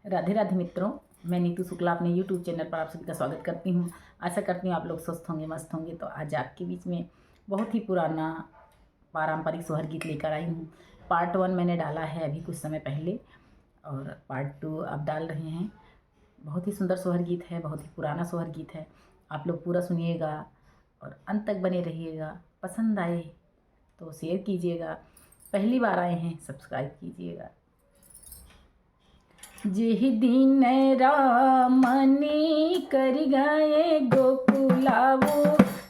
राधे राधे मित्रों, मैं नीतू शुक्ला अपने YouTube चैनल पर आप सभी का स्वागत करती हूँ। आशा करती हूँ आप लोग स्वस्थ होंगे, मस्त होंगे। तो आज आपके बीच में बहुत ही पुराना पारंपरिक सोहर गीत लेकर आई हूँ। पार्ट 1 मैंने डाला है अभी कुछ समय पहले और पार्ट 2 अब डाल रहे हैं। बहुत ही सुंदर सोहर गीत है, बहुत ही पुराना सोहर गीत है। आप लोग पूरा सुनिएगा और अंत तक बने रहिएगा। पसंद आए तो शेयर कीजिएगा, पहली बार आए हैं सब्सक्राइब कीजिएगा। जेहि दिन रामनी कर गए गोकुलावो,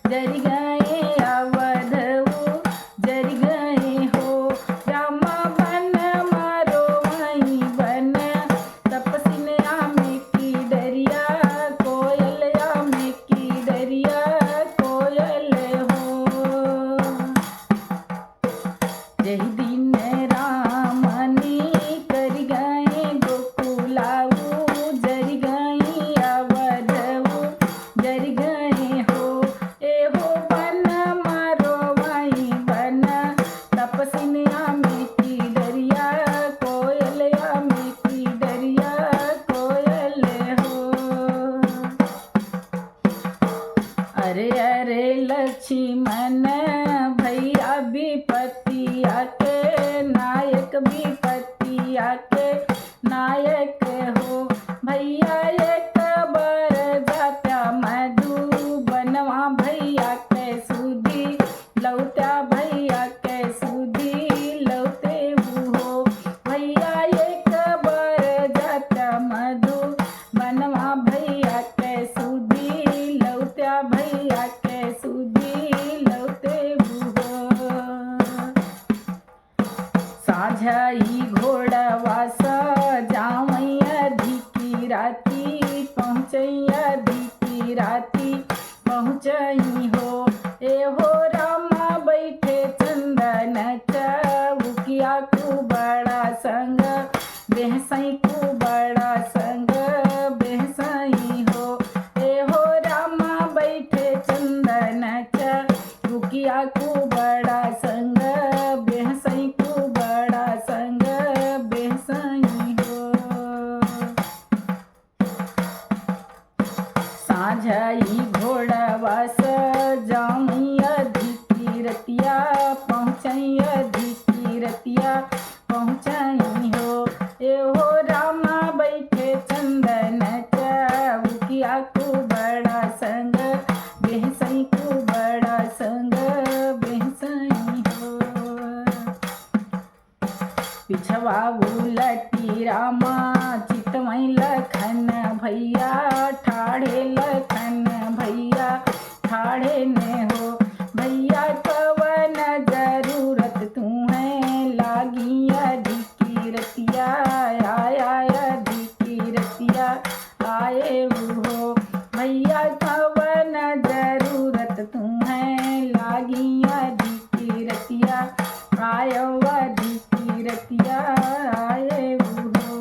जर गए अवधवो, जर गए हो रामा बन मारो वही बन, तपसिन आमे की डरिया कोयल, आमे की डरिया कोयल हो। जेहि दिन रामनी कर गए गोकुलाऊ, जर गई अवधऊ, जर गए हो एहो बन मारो वही बन, तपसिन आमे की डरिया कोयल, आमे की डरिया कोयल हो। अरे अरे लक्ष्मण भैया विपत्तिया के नायक, विपत्तिया के नायक हो भैया। एक बार जात्या मधुबनवा भैया के सुधी लौटा, भैया के सुधी लौटे हो भैया। एक बार जात्या मधुबनवा भैया के सुधी लौटा, भैया के सुधी लौटे हो। साझाई घोड़वा सजावई अधिकी राती, पहुँचई अधिकी राती पहुँचई हो एहो रामा बैठे चंदन चौकिया को बड़ा संग, बेहसई को बड़ा संग बेहसई हो एहो रामा बैठे चंदन चौकिया को बड़ा संग, बेहसई को बड़ा संग बेहसई हो। साझाई घोड़वा सजावई अधिकी रतिया, पहुँचई अधिकी रतिया पहुँचई हो एहो रामा बैठे चंदन चौकिया को बड़ा संग, बेहसई को बड़ा संग बेहसई हो। पिछवा उलटी रामा चितवई लखन भैया, ठाढ़े लखन भैया ठाढ़े ने हो भैया। कवन जरूरत तुम्हें लागी अधिकी रतिया, आया अधिकी रतिया आए हो भैया। कवन जरूरत तुम्हें लागी अधिकी रतिया, आयो अधिकी रतिया आए हो।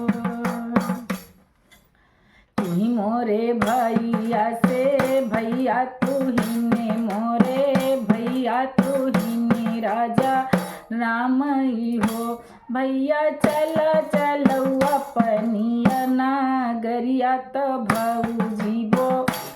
तू ही मोरे भैया से भैया, तू ही ने मोरे भैया, तू ही ने राजा राम ही हो भैया। चला चलो अपनिया नागरिया, तो भौजी बो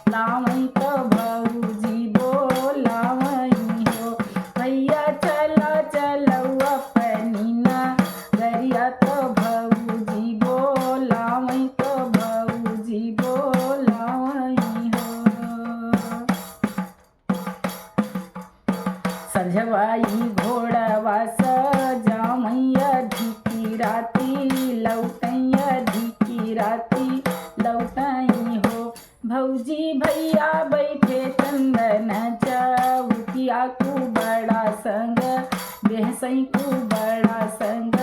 लावई, तो भौजी बो लावई हो भैया। चला चलो अपनी नागरिया, तो भौजी बो लावई, तो भौजी बो लावई हो। संझवाई घोड़वा सजावई अधिकी राती, लौटई अधिकी राती लौटई हो भौजी। भैया बैठे चंदन चौकिया को बड़ा संग, बेहसई को बड़ा संग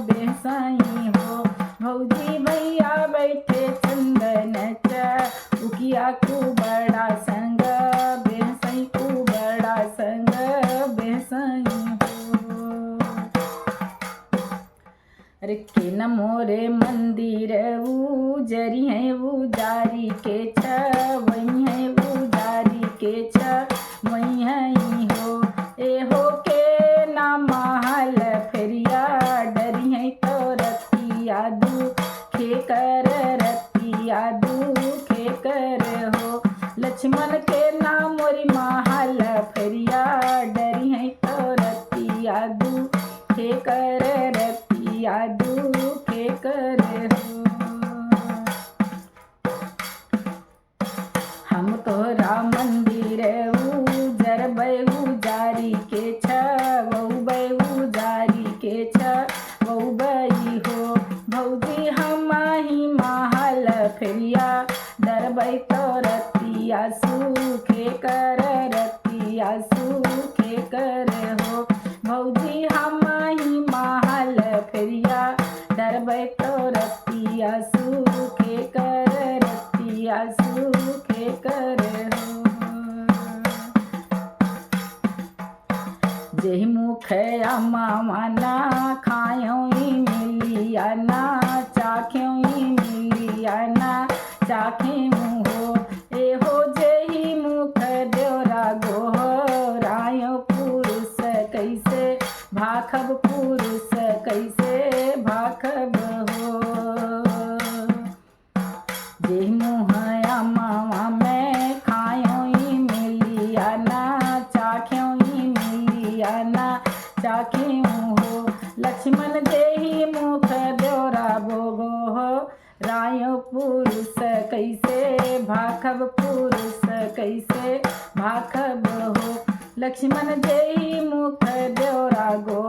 बेहसई हो भौजी। भैया बैठे चंदन चौकिया को बड़ा संग, बेहसई को बड़ा संग बेहसई हो। अरे के न मोरे मंदिर उजरी है उजारी के छ, वही है उजारी के छ वही है हो एहो। के ना महल फेरिया डरी है तो रतिया दू दुखे कर रतिया दुखे कर हो। लक्ष्मण के नाम मोरी महल फेरिया डरी है तो रतिया दुखे कर रतिया दुखे कर हो। हम तोरा मंदिर उजरबै उजारी के छवै उजारी के छवै हो। भौजी हम ही महल फेरिया डरबै तो रतिया सुखे कर रतिया सुखे कर हो। भौजी हम ही महल फेरिया डरबै तो रतिया सुखे कर रतिया सुखे कर हो। जेहि मुखया माना खायो मिलिया ना चाख्यो मिलिया ना चाखे हो। एहो जेहि मुख देवरा गोहरायो पुरुष कैसे भाखब पुरुष कैसे भाखब हो। जेहि मुहया मावा में खायो मिलिया ना चाख्यो मिलिया ना चाखे हो। लक्ष्मण जेहि मुख देवरा बोगो हो रायो पुरुष कैसे भाखब पुरुष कैसे भाखब हो। लक्ष्मण जेहि मुख देवरा गो